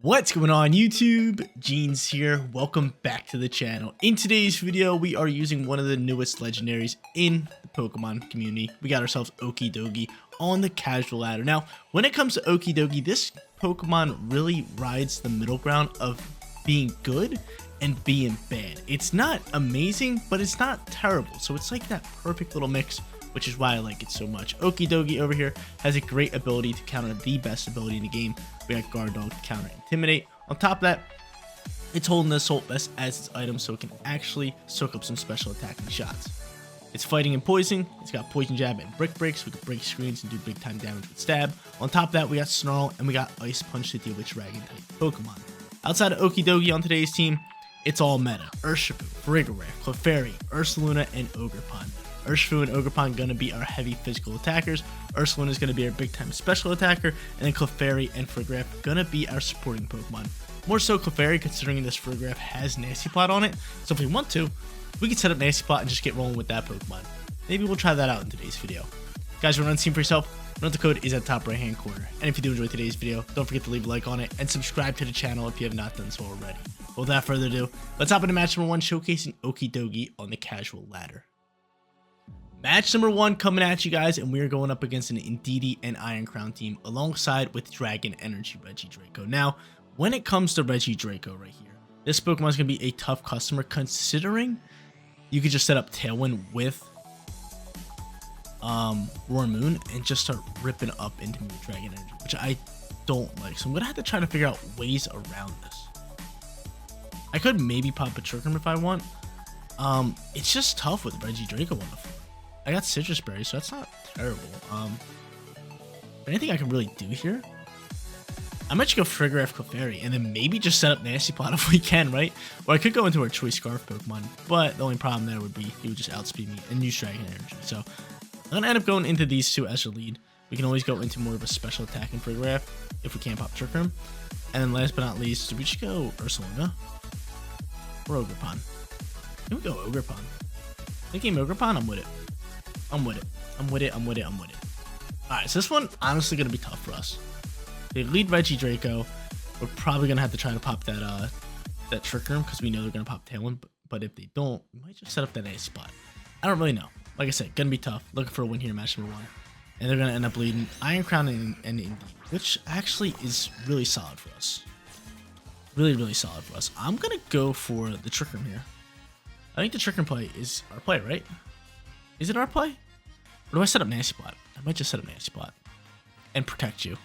What's going on YouTube? Jeans here. Welcome back to the channel. In today's video, we are using one of the newest legendaries in the Pokemon community. We got ourselves Okidogi on the casual ladder. Now, when it comes to Okidogi, this Pokemon really rides the middle ground of being good and being bad. It's not amazing, but it's not terrible. So it's like that perfect little mix, which is why I like it so much. Okidogi over here has a great ability to counter the best ability in the game. We got Guard Dog to counter Intimidate. On top of that, it's holding the Assault Vest as its item so it can actually soak up some special attacking shots. It's fighting and poison. It's got Poison Jab and Brick Break, so we can break screens and do big time damage with Stab. On top of that, we got Snarl and we got Ice Punch to deal with Dragon type Pokemon. Outside of Okidogi on today's team, it's all meta. Urshifu, FARIGIRAF, Clefairy, Ursaluna, and Ogerpon. Urshifu and Ogerpon gonna be our heavy physical attackers. Ursaluna is gonna be our big time special attacker, and then Clefairy and FARIGIRAF gonna be our supporting Pokemon. More so Clefairy, considering this FARIGIRAF has Nasty Plot on it. So if we want to, we can set up Nasty Plot and just get rolling with that Pokemon. Maybe we'll try that out in today's video. Guys, run the team for yourself. Remember the code is at the top right hand corner. And if you do enjoy today's video, don't forget to leave a like on it and subscribe to the channel if you have not done so already. But without further ado, let's hop into match number 1, showcasing Okidogi on the casual ladder. Match number 1 coming at you guys, and we are going up against an Indeedee and Iron Crown team alongside with Dragon Energy Regidrago. Now, when it comes to Regidrago right here, this Pokemon is going to be a tough customer considering you could just set up Tailwind with Roar Moon and just start ripping up into me with Dragon Energy, which I don't like. So I'm going to have to try to figure out ways around this. I could maybe pop a Trick Room if I want. It's just tough with Regidrago on the floor. I got Citrus Berry, so that's not terrible. Anything I can really do here? I might just go FARIGIRAF Clefairy and then maybe just set up Nasty Plot if we can, right? Or I could go into our Choice Scarf Pokemon, but the only problem there would be he would just outspeed me and use Dragon Energy. So I'm going to end up going into these two as a lead. We can always go into more of a special attack in FARIGIRAF if we can't pop Trick Room. And then last but not least, do we just go Ursaluna or Ogerpon? Can we go Ogerpon? Thinking Ogerpon, I'm with it. I'm with it. Alright, so this one honestly gonna be tough for us. They lead Regidrago. We're probably gonna have to try to pop that that Trick Room because we know they're gonna pop Tailwind. But if they don't, we might just set up that A spot. I don't really know. Like I said, gonna be tough. Looking for a win here in match number 1. And they're gonna end up leading Iron Crown and Indeedee, which actually is really solid for us. Really solid for us. I'm gonna go for the Trick Room here. I think the Trick Room play is our play, right? Is it our play? Or do I set up Nasty Plot? I might just set up Nasty Plot and protect you.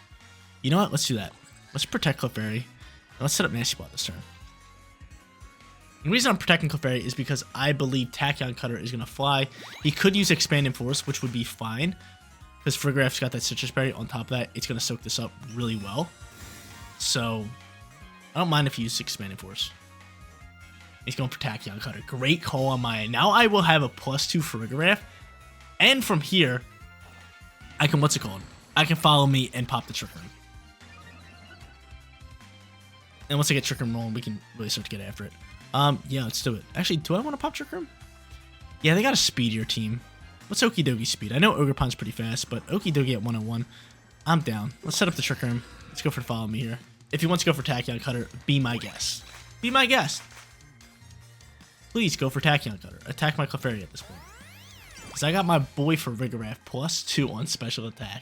You know what? Let's do that. Let's protect Clefairy. And let's set up Nasty Plot this turn. The reason I'm protecting Clefairy is because I believe Tachyon Cutter is going to fly. He could use Expanding Force, which would be fine. Because FARIGIRAF's got that Citrus Berry. On top of that, it's going to soak this up really well. So, I don't mind if you use Expanding Force. He's going for Tachyon Cutter. Great call on my end. Now I will have a +2 FARIGIRAF. And from here, I can, what's it called? I can follow me and pop the Trick Room. And once I get Trick Room rolling, we can really start to get after it. Yeah, let's do it. Actually, do I want to pop Trick Room? Yeah, they got a speedier team. What's Okidogi's speed? I know Ogerpon's pretty fast, but Okidogi at 101. I'm down. Let's set up the Trick Room. Let's go for follow me here. If he wants to go for Tachyon Cutter, be my guest. Be my guest. Please go for Tachyon Cutter. Attack my Clefairy at this point. Because I got my boy FARIGIRAF +2 on special attack.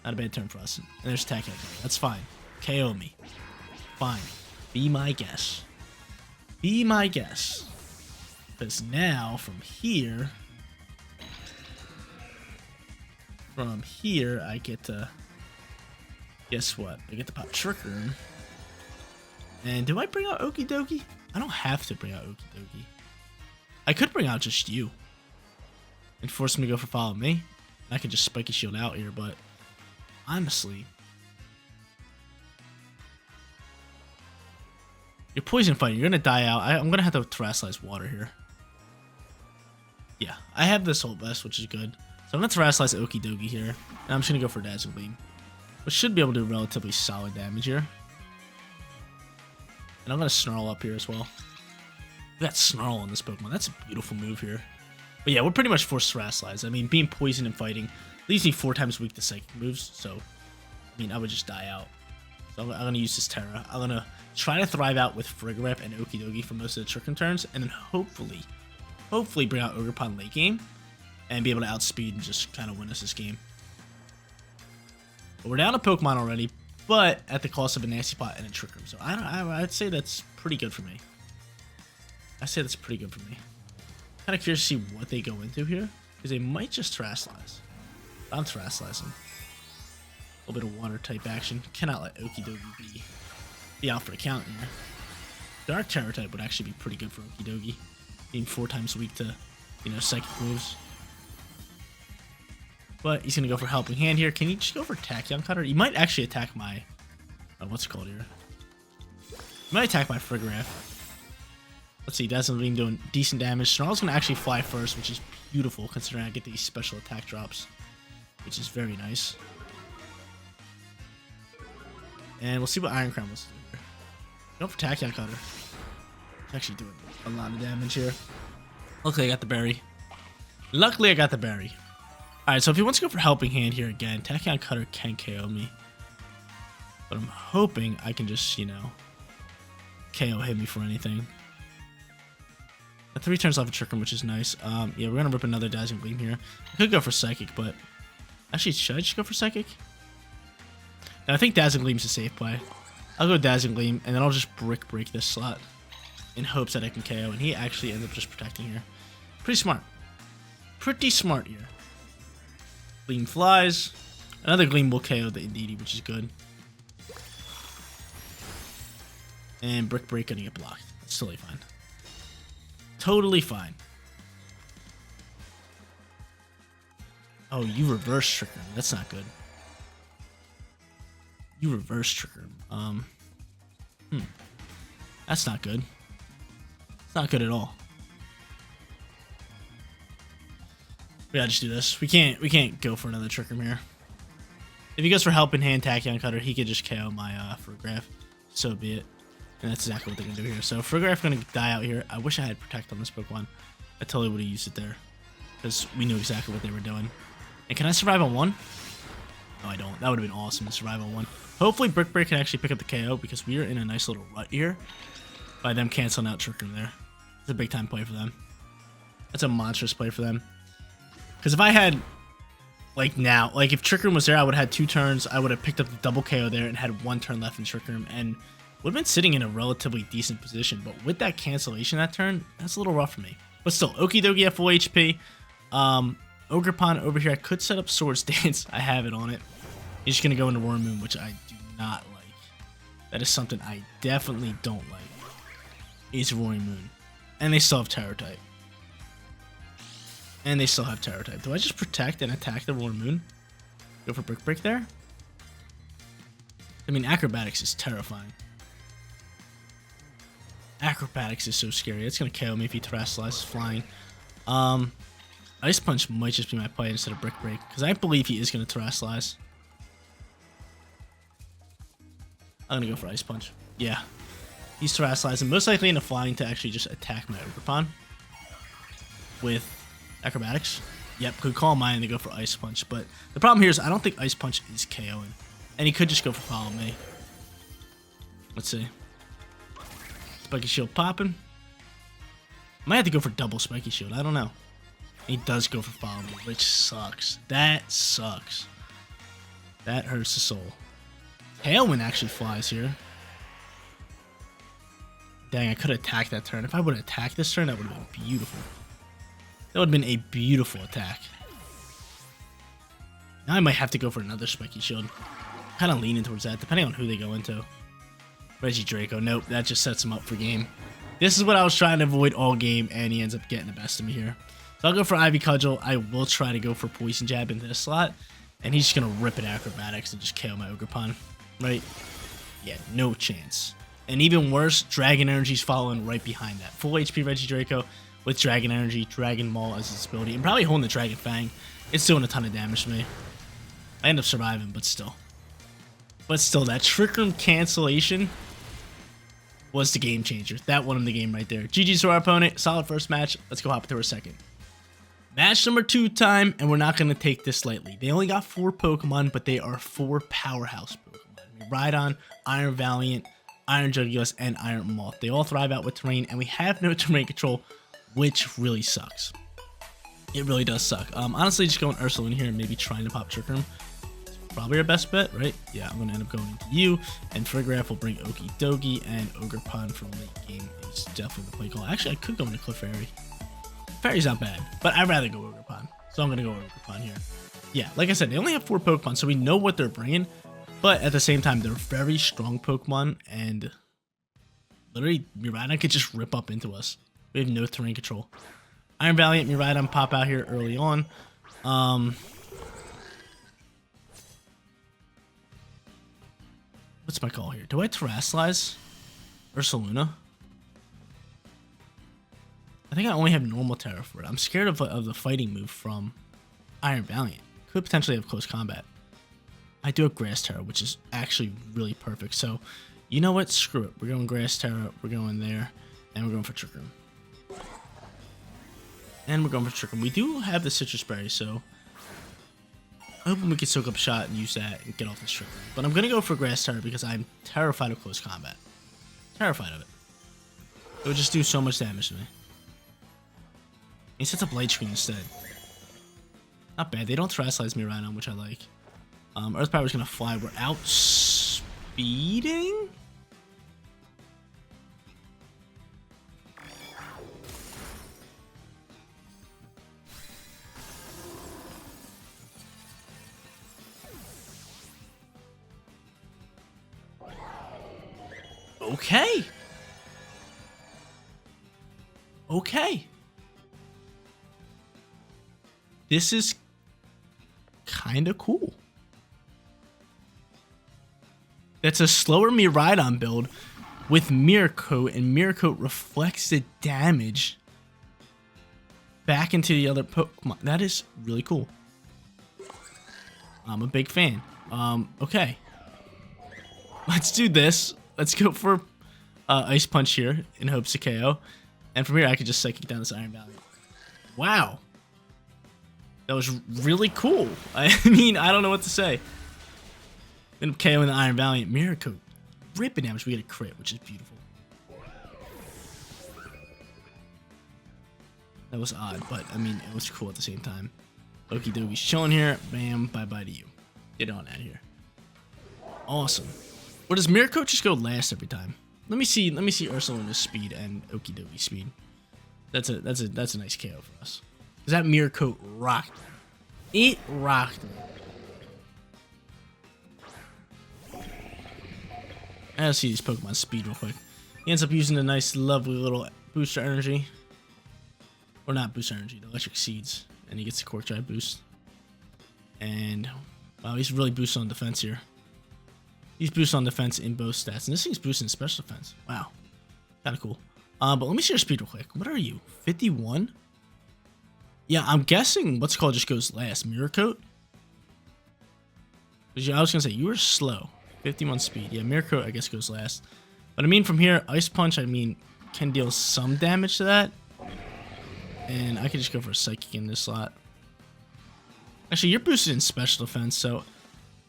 Not a bad turn for us. And there's Tachyon Cutter. That's fine. KO me. Fine. Be my guest. Be my guest. Because now, from here, I get to, guess what? I get to pop Trick Room. And do I bring out Okidogi? I don't have to bring out Okidogi. I could bring out just you. And force him to go for follow me. I could just Spiky Shield out here, but honestly, you're poison fighting. You're going to die out. I'm going to have to Terrasilize water here. Yeah, I have this whole vest, which is good. So I'm going to Terrasilize Okidogi here. And I'm just going to go for Dazzle Beam, which should be able to do relatively solid damage here. And I'm going to Snarl up here as well. We got Snarl on this Pokemon. That's a beautiful move here. But yeah, we're pretty much forced to Terrasilize. I mean, being poisoned and fighting leaves me 4 times weak to psychic moves. So, I mean, I would just die out. So I'm going to use this Terra. I'm going to try to thrive out with FARIGIRAF and Okidogi for most of the Trick Room turns, and then hopefully bring out Ogerpon late game and be able to outspeed and just kind of win us this game. But we're down a Pokemon already, but at the cost of a Nasty Pot and a Trick Room. So I'd say that's pretty good for me. Kind of curious to see what they go into here, because they might just Terrasilize. I'm Terrasilizing. A little bit of water type action. Cannot let Okidogi be out for the count here. Dark Terror type would actually be pretty good for Okidogi, being 4 times weak to, psychic moves. But he's gonna go for Helping Hand here. Can he just go for Tachyon Cutter? He might actually attack my, what's it called here? He might attack my FARIGIRAF. Let's see, Dazzling Gleam doing decent damage. Snarl's gonna actually fly first, which is beautiful considering I get these special attack drops, which is very nice. And we'll see what Iron Crown wants to do here. Go for Tachyon Cutter. It's actually doing a lot of damage here. Luckily, I got the berry. Alright, so if he wants to go for Helping Hand here again, Tachyon Cutter can KO me. But I'm hoping I can just, KO hit me for anything. 3 turns off a Trick Room, which is nice. Yeah, we're going to rip another Dazzling Gleam here. I could go for Psychic, but... Actually, should I just go for Psychic? Now, I think Dazzling Gleam's a safe play. I'll go Dazzling Gleam, and then I'll just break this slot in hopes that I can KO, and he actually ends up just protecting here. Pretty smart here. Gleam flies. Another Gleam will KO the Indeedee, which is good. And Break gonna get blocked. That's totally fine. Totally fine. Oh, you reverse Trick Room. That's not good. You reverse Trick Room. That's not good. It's not good at all. We gotta just do this. We can't go for another Trick Room here. If he goes for Helping Hand, Tachyon Cutter, he could just KO my FARIGIRAF. So be it. And that's exactly what they're gonna do here. So FARIGIRAF gonna die out here. I wish I had Protect on this Pokemon. I totally would have used it there, because we knew exactly what they were doing. And can I survive on 1? No, I don't. That would have been awesome to survive on 1. Hopefully Break can actually pick up the KO, because we are in a nice little rut here by them canceling out Trick Room there. It's a big time play for them. That's a monstrous play for them. Because if I had, if Trick Room was there, I would have had 2 turns. I would have picked up the double KO there and had 1 turn left in Trick Room, and would have been sitting in a relatively decent position. But with that cancellation that turn, that's a little rough for me. But still, Okidogi at full HP. Ogerpon over here, I could set up Swords Dance. I have it on it. He's just going to go into Roaring Moon, which I do not like. That is something I definitely don't like. Is Roaring Moon. And they still have Terror type. Do I just protect and attack the Roaring Moon? Go for Break there? I mean, Acrobatics is terrifying. Acrobatics is so scary. It's going to KO me if he Terrasilize flying. Ice Punch might just be my play instead of Break, because I believe he is going to Terrasilize. I'm going to go for Ice Punch. Yeah. He's Terrasilizing, most likely into flying to actually just attack my Ogerpon with Acrobatics. Yep, could call mine and they go for Ice Punch, but the problem here is I don't think Ice Punch is KOing. And he could just go for Follow Me. Let's see. Spiky Shield popping. Might have to go for double Spiky Shield, I don't know. He does go for Follow Me, which sucks. That sucks. That hurts the soul. Tailwind actually flies here. Dang, I could have attacked that turn. If I would have attacked this turn, that would have been beautiful. That would have been a beautiful attack. Now I might have to go for another Spiky Shield. Kind of leaning towards that, depending on who they go into. Regidrago. Nope, that just sets him up for game. This is what I was trying to avoid all game, and he ends up getting the best of me here. So I'll go for Ivy Cudgel. I will try to go for Poison Jab into this slot. And he's just going to rip it Acrobatics and just KO my Ogerpon. Right? Yeah, no chance. And even worse, Dragon Energy's following right behind that. Full HP Regidrago with Dragon Energy, Dragon Maul as its ability, and probably holding the Dragon Fang. It's doing a ton of damage to me. I end up surviving, but still. That Trick Room cancellation was the game changer. That won him the game right there. GG's to our opponent. Solid first match. Let's go hop through a second. Match number 2 time, and we're not going to take this lightly. They only got 4 Pokemon, but they are 4 powerhouse Pokemon. Miraidon, Iron Valiant, Iron Jugulis, and Iron Moth. They all thrive out with terrain, and we have no terrain control, which really sucks. It really does suck. Honestly, just going Ursula in here and maybe trying to pop Trick Room. Probably our best bet, right? Yeah, I'm going to end up going into you, and FARIGIRAF will bring Okidogi, and Ogerpon for late game is definitely the play call. Actually, I could go into Clefairy. Fairy's not bad, but I'd rather go Ogerpon, so I'm going to go Ogerpon here. Yeah, like I said, they only have 4 Pokemon, so we know what they're bringing, but at the same time, they're very strong Pokemon, and literally, Miraidon could just rip up into us. We have no terrain control. Iron Valiant, Miraidon pop out here early on. What's my call here? Do I Terrasilize Ursaluna? I think I only have normal Terra for it. I'm scared of the fighting move from Iron Valiant. Could potentially have close combat. I do have Grass Terra, which is actually really perfect. So, you know what? Screw it. We're going Grass Terra. We're going there. And we're going for Trick Room. And we're going for Trick Room. We do have the Citrus Berry, so I'm hoping we can soak up a shot and use that and get off this Trick Room. But I'm going to go for Grass Terra because I'm terrified of close combat. Terrified of it. It would just do so much damage to me. He sets up Light Screen instead. Not bad. They don't Terrasilize me right now, which I like. Earth Power is going to fly. We're outspeeding? Okay. Okay. This is kind of cool. That's a slower Miraidon build with Mirror Coat, and Mirror Coat reflects the damage back into the other Pokemon. That is really cool. I'm a big fan. Okay. Let's do this. Let's go for Ice Punch here in hopes of KO. And from here, I could just Psychic down this Iron Valiant. Wow. That was really cool. I mean, I don't know what to say. Then KOing the Iron Valiant. Mirror Coat. Ripping damage. We get a crit, which is beautiful. That was odd, but I mean, it was cool at the same time. Okidogi's chilling here. Bam. Bye-bye to you. Get on out of here. Awesome. Or does Mirror Coat just go last every time? Let me see Ursaluna's speed and Okidogi's speed. That's a nice KO for us. Cause that Mirror Coat rocked. It rocked me. Let's see these Pokemon speed real quick. He ends up using a nice, lovely little booster energy. Or not booster energy, the electric seeds. And he gets the Cork Drive boost. And wow, he's really boosted on defense here. He's boosted on defense in both stats. And this thing's boosted in special defense. Wow. Kind of cool. But let me see your speed real quick. What are you? 51? Yeah, I'm guessing what's called just goes last. Mirror Coat? I was going to say, you were slow. 51 speed. Yeah, Mirror Coat, I guess, goes last. But I mean, from here, Ice Punch, I mean, can deal some damage to that. And I could just go for a Psychic in this slot. Actually, you're boosted in special defense, so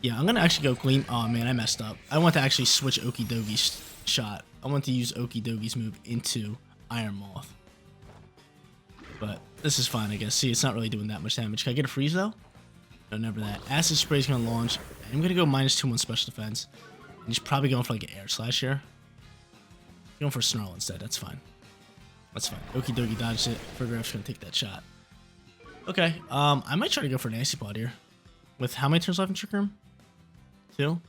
yeah, I'm going to actually go Gleam. Oh, man, I messed up. I want to actually switch Okidogi's shot. I want to use Okidogi's move into Iron Moth. But this is fine, I guess. See, it's not really doing that much damage. Can I get a freeze, though? No, never that. Acid Spray is going to launch. I'm going to go -2 on special defense. And he's probably going for like an Air Slash here. Going for a Snarl instead. That's fine. That's fine. Okidogi dodged it. FARIGIRAF's going to take that shot. Okay. I might try to go for an Nasty Plot here. With how many turns left in Trick Room? 2?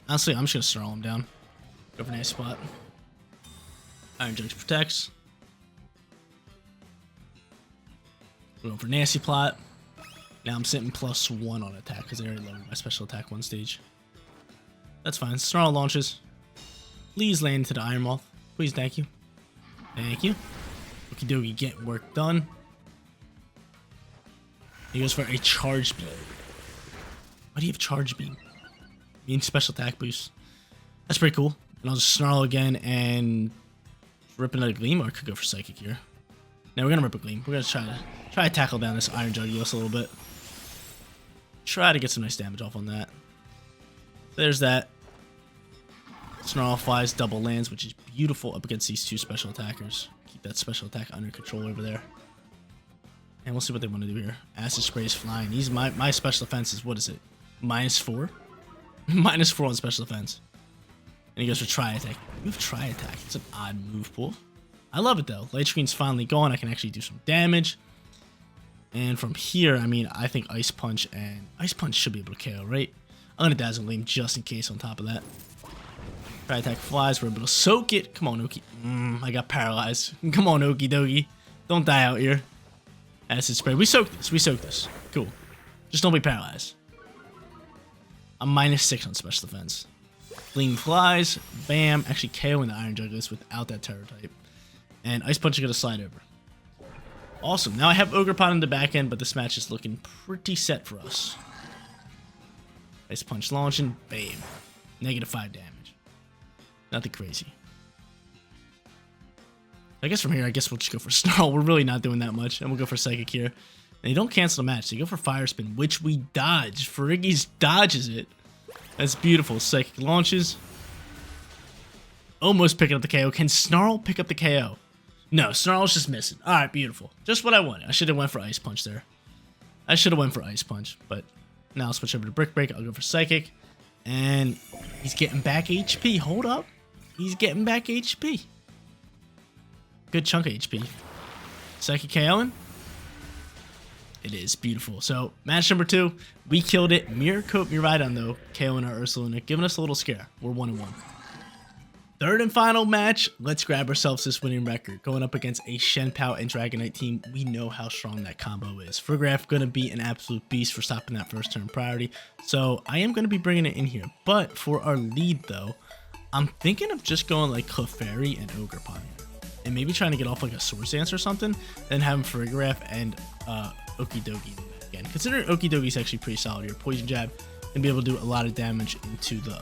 Honestly, I'm just going to Snarl him down. Go for Nasty Plot. Iron Jugs protects. We're going for Nasty Plot. Now I'm sitting +1 on attack because I already lowered my special attack 1 stage. That's fine. Snarl launches. Please land to the Iron Moth. Please, thank you. Thank you. Okidogi getting work done. He goes for a Charge Beam. Why do you have Charge Beam? Means special attack boost. That's pretty cool. And I'll just Snarl again and rip another Gleam, or I could go for Psychic here. Now we're gonna Rip a Gleam. We're gonna try to tackle down this Iron Jugulis a little bit. Try to get some nice damage off on that. There's that. Snarl flies, double lands, which is beautiful up against these two special attackers. Keep that special attack under control over there. And we'll see what they want to do here. Acid Spray is flying. My special defense is, what is it? -4? -4 on special defense. And he goes for Tri Attack. You have Tri Attack. It's an odd move pool. I love it though. Light Screen's finally gone. I can actually do some damage. And from here, I mean, I think Ice Punch should be able to KO, right? I'm gonna Dazzle Gleam just in case on top of that. Tri Attack flies. We're able to soak it. Come on, Oki. I got paralyzed. Come on, Okidogi. Don't die out here. Acid Spray. We soaked this. We soaked this. Cool. Just don't be paralyzed. I'm -6 on special defense. Gleam flies. Bam. Actually KOing the Iron Jugulis without that Terror type. And Ice Punch is going to slide over. Awesome. Now I have Ogerpon in the back end, but this match is looking pretty set for us. Ice Punch launching. Bam. -5 damage. Nothing crazy. I guess from here, we'll just go for Snarl. We're really not doing that much. And we'll go for Psychic here. And they don't cancel the match. They go for Fire Spin, which we dodge. Farigis dodges it. That's beautiful. Psychic launches. Almost picking up the KO. Can Snarl pick up the KO? No, Snarl's just missing. Alright, beautiful. Just what I wanted. I should have went for Ice Punch there. I should have went for Ice Punch. But now I'll switch over to Brick Break. I'll go for Psychic. And he's getting back HP. Hold up. He's getting back HP. Good chunk of HP. Psychic KOing. It is beautiful. So, match number 2. We killed it. Mirror Coat Miraidon, though, KOing our Ursaluna, giving us a little scare. We're 1-1. Third and final match. Let's grab ourselves this winning record. Going up against a Shenpao and Dragonite team. We know how strong that combo is. FARIGIRAF going to be an absolute beast for stopping that first turn priority. So, I am going to be bringing it in here. But for our lead, though, I'm thinking of just going like Clefairy and Ogerpon here. And maybe trying to get off like a Swords Dance or something. Then having FARIGIRAF and Okidogi again. Considering Okidogi's actually pretty solid here. Poison Jab and be able to do a lot of damage into the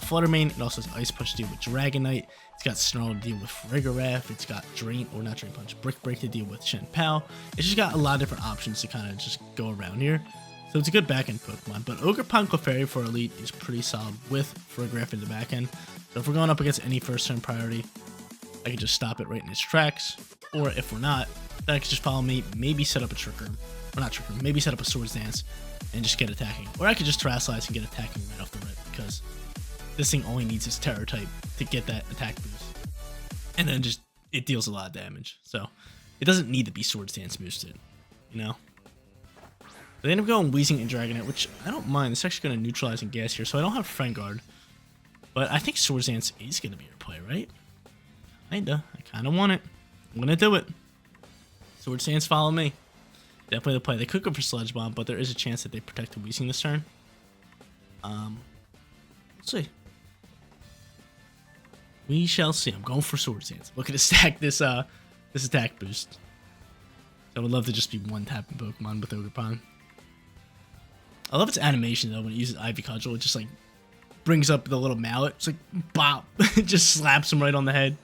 Flutter Mane. It also has Ice Punch to deal with Dragonite. It's got Snarl to deal with FARIGIRAF. It's got not Drain Punch, Brick Break to deal with Shenpao. It's just got a lot of different options to kind of just go around here. So it's a good back end Pokemon. But Ogerpon Clefairy for Elite is pretty solid with FARIGIRAF in the back end. So if we're going up against any first turn priority, I can just stop it right in its tracks. Or if we're not, then I can just follow me, maybe set up a Trick Room. Or not Trick Room, maybe set up a Swords Dance and just get attacking. Or I could just Terrasilize and get attacking right off the rip, because this thing only needs its Terror type to get that attack boost. And then just, it deals a lot of damage. So, it doesn't need to be Swords Dance boosted, you know? They end up going Weezing and Dragonite, which I don't mind. It's actually going to neutralize and gas here, so I don't have Friend Guard. But I think Swords Dance is going to be your play, right? I kind of want it. I'm going to do it. Swords Dance, follow me. Definitely the play. They could go for Sludge Bomb, but there is a chance that they protect the Weezing this turn. Let's see. We shall see. I'm going for Swords Dance. Looking to stack this this attack boost. So I would love to just be one-tapping Pokemon with Ogerpon. I love its animation though when it uses Ivy Cudgel. It just like brings up the little mallet. It's like bop. It just slaps him right on the head.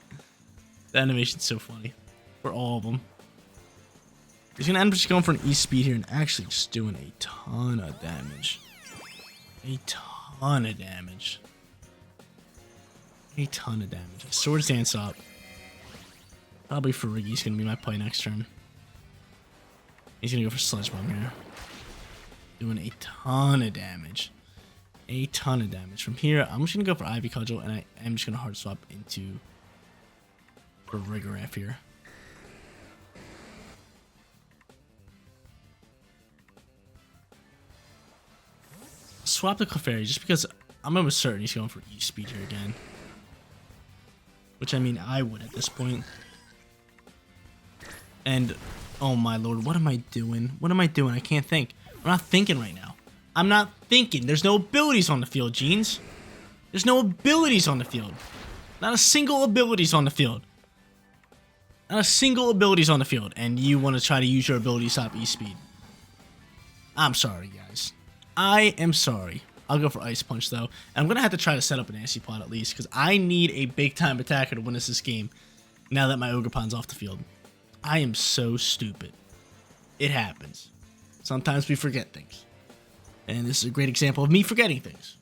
The animation's so funny for all of them. He's going to end up just going for an E-Speed here and actually just doing a ton of damage. A ton of damage. A ton of damage. Swords Dance up. Probably Farigi's going to be my play next turn. He's going to go for Sludge Bomb here. Doing a ton of damage. A ton of damage. From here, I'm just going to go for Ivy Cudgel, and I am just going to hard swap into FARIGIRAF here. Swap the Clefairy just because I'm almost certain he's going for E-Speed here again. Which, I mean, I would at this point. And, oh my lord, what am I doing? What am I doing? I can't think. I'm not thinking right now. I'm not thinking. There's no abilities on the field, Jeans. There's no abilities on the field. Not a single abilities on the field. Not a single abilities on the field. And you want to try to use your ability to stop E-Speed. I'm sorry, guys. I am sorry. I'll go for Ice Punch, though. And I'm going to have to try to set up an Nasty Plot at least, because I need a big-time attacker to win us this game now that my Ogerpon's off the field. I am so stupid. It happens. Sometimes we forget things. And this is a great example of me forgetting things.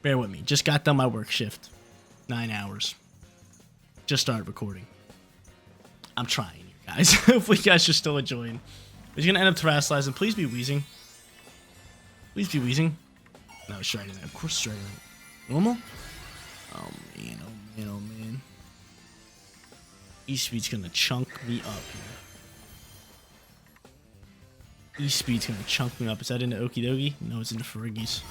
Bear with me. Just got done my work shift. 9 hours. Just started recording. I'm trying, you guys. Hopefully you guys are still enjoying. He's going to end up terrestrializing. Please be wheezing. Please be wheezing. No, Strider. Of course, Strider. Normal? Oh, man. Oh, man. Oh, man. E-Speed's going to chunk me up here. E-Speed's going to chunk me up. Is that into Okidogi? No, it's into Farigis.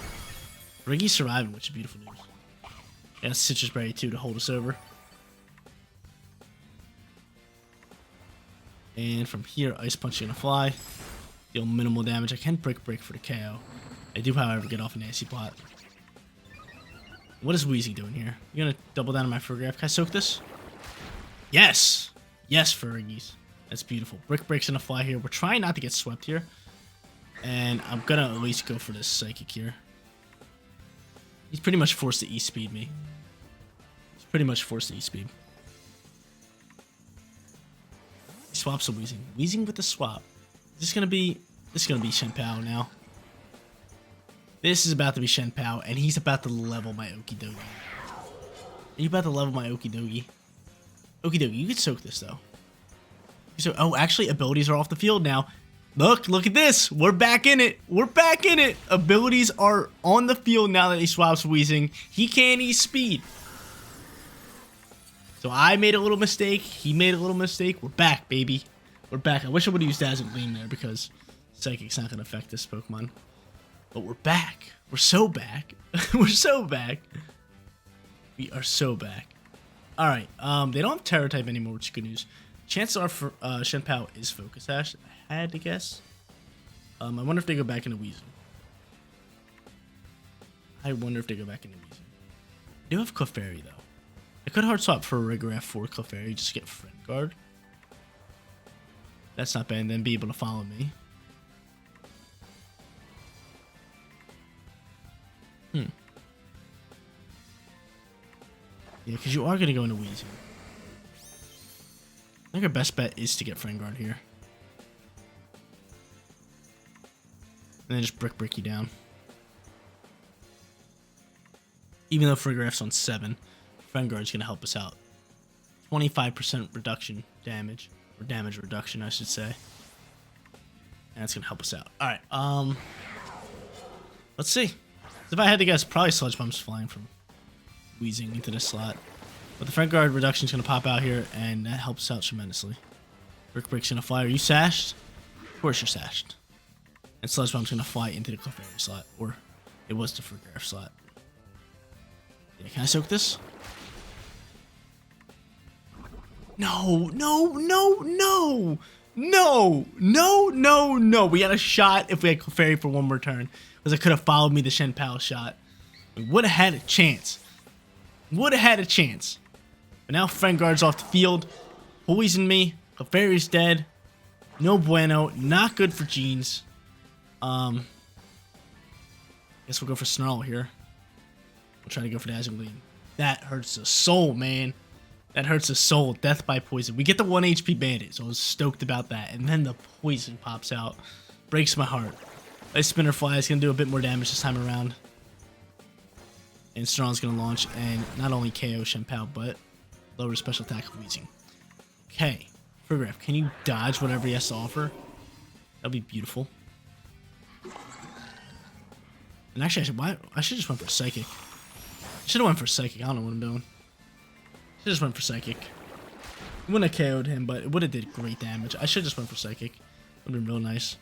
Farigis surviving, which is beautiful news. Yeah, Citrus Berry, too, to hold us over. And from here, Ice Punch is going to fly. Deal minimal damage. I can Brick Break for the KO. I do, however, get off a nasty plot. What is Wheezy doing here? You going to double down on my FARIGIRAF? Can I soak this? Yes! Yes, Farigis. That's beautiful. Brick Break's going to fly here. We're trying not to get swept here. And I'm going to at least go for this Psychic here. He's pretty much forced to E-Speed me. He's pretty much forced to E-Speed. He swaps a Weezing. Weezing with the swap. This is gonna be Shen Pao now. This is about to be Shen Pao, and he's about to level my Okidogi. Are you about to level my Okidogi? Okidogi, you can soak this though. So, oh, actually, abilities are off the field now. Look at this. We're back in it. We're back in it. Abilities are on the field now that he swaps Weezing. He can't E-Speed. So I made a little mistake. He made a little mistake. We're back, baby. We're back. I wish I would have used Dazzle Gleam there because Psychic's not going to affect this Pokemon. But we're back. We're so back. We're so back. We are so back. Alright, they don't have Terror type anymore, which is good news. Chances are for Shen Pao is Focus Sash. I had to guess. I wonder if they go back into Weezing. I wonder if they go back into Weezing. They do have Clefairy, though. I could hard swap for FARIGIRAF for Clefairy just to get Friend Guard. That's not bad, and then be able to follow me. Yeah, because you are going to go into Weezing. I think our best bet is to get Friend Guard here. And then just Brick you down. Even though FARIGIRAF's on 7, Friend Guard's going to help us out. 25% reduction damage. Or damage reduction, I should say. And that's going to help us out. Alright, let's see. If I had to guess, probably Sludge Bomb's flying from Weezing into this slot. But the Friend Guard reduction is going to pop out here, and that helps out tremendously. Brick Break's going to fly. Are you sashed? Of course you're sashed. And Sludge Bomb's going to fly into the Clefairy slot. Or it was the FARIGIRAF slot. Yeah, can I soak this? No. We had a shot if we had Clefairy for one more turn. Because it could have followed me the Shen Pao shot. We would have had a chance. Would have had a chance. But now Friend Guard's off the field. Poisoned me. Clefairy's dead. No bueno. Not good for Jeans. Guess we'll go for Snarl here. We'll try to go for Dazzle Gleam. That hurts the soul, man. That hurts the soul. Death by poison. We get the 1 HP bandit, so I was stoked about that. And then the poison pops out. Breaks my heart. Ice Spinner Fly is going to do a bit more damage this time around. And Snarl's going to launch and not only KO Shen Pao, but lower special attack of Weezing. Okay. FARIGIRAF, can you dodge whatever he has to offer? That'd be beautiful. And actually, I should just went for Psychic. I should have went for Psychic. I don't know what I'm doing. Should just went for Psychic. It wouldn't have KO'd him, but it would have did great damage. I should just went for Psychic. Would have been real nice.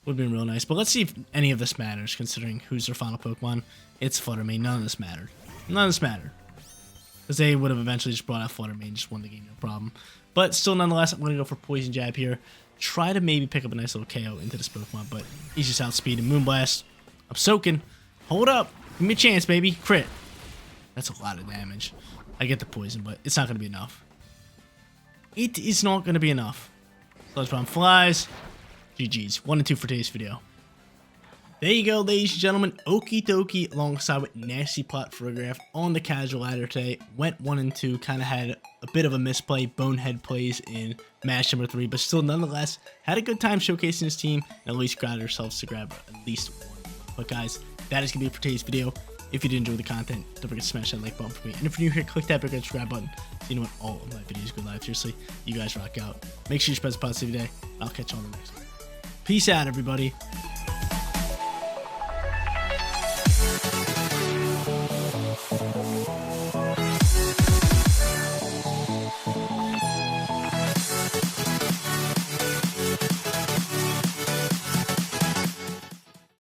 Would have been real nice. But let's see if any of this matters, considering who's their final Pokemon. It's Fluttermane. None of this mattered. None of this mattered. Because they would have eventually just brought out Fluttermane and just won the game, no problem. But still, nonetheless, I'm going to go for Poison Jab here. Try to maybe pick up a nice little KO into this Pokemon, but he's just outspeeding. Moonblast. I'm soaking. Hold up. Give me a chance, baby. Crit. That's a lot of damage. I get the poison, but it's not going to be enough. It is not going to be enough. Sludge Bomb flies. GG's. 1 and 2 for today's video. There you go, ladies and gentlemen. Okidogi alongside with Nasty Plot FARIGIRAF on the casual ladder today. Went 1 and 2, kind of had a bit of a misplay, bonehead plays in match number 3, but still nonetheless had a good time showcasing his team and at least grounded ourselves to grab at least 1. But guys, that is going to be it for today's video. If you did enjoy the content, don't forget to smash that like button for me. And if you're new here, click that big red subscribe button so you know when all of my videos go live. Seriously, you guys rock out. Make sure you spread the positivity today. I'll catch you on the next one. Peace out, everybody.